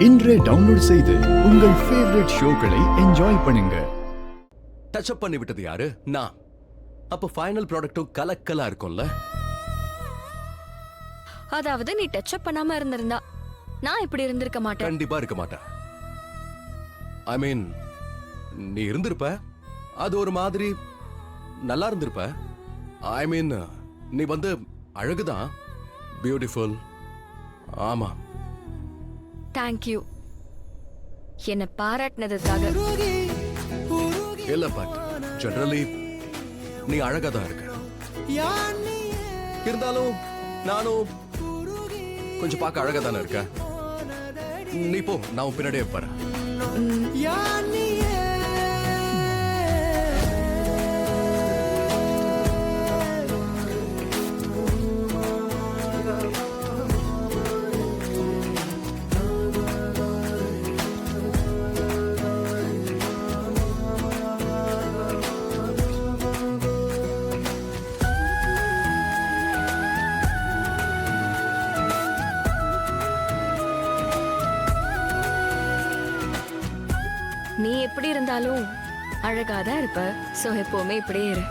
இன்றே டவுன்லோட் செய்து உங்கள் ஃபேவரட் ஷோக்களை என்ஜாய் பண்ணுங்க. டச் அப் பண்ணி விட்டது யாரு? நான். அப்ப ஃபைனல் ப்ராடக்ட்டும் கலக்கலா இருக்கும்ல? அதாவது நீ டச் அப் பண்ணாம இருந்திருந்தா நான் இப்படி இருந்திருக்க மாட்டேன். கண்டிப்பா இருக்க மாட்டேன். ஐ மீன், நீ இருந்திருப்ப, அது ஒரு மாதிரி நல்லா இருந்திருப்ப. ஐ மீன், நீ வந்து அழகுதான், பியூட்டிஃபுல். ஆமா. தேங்க்யூ என்ன பாராட்டினதுக்காக. இல்ல, பட் ஜெனரலி நீ அழகா தான் இருக்க. இருந்தாலும் நானும் கொஞ்சம் பார்க்க அழகா தானே இருக்க. நீ போ, நான் பின்னாடியே போறேன். நீ எப்படி இருந்தாலும் அழகாதான் இருப்ப. சோ எப்பவுமே இப்படியே இரு.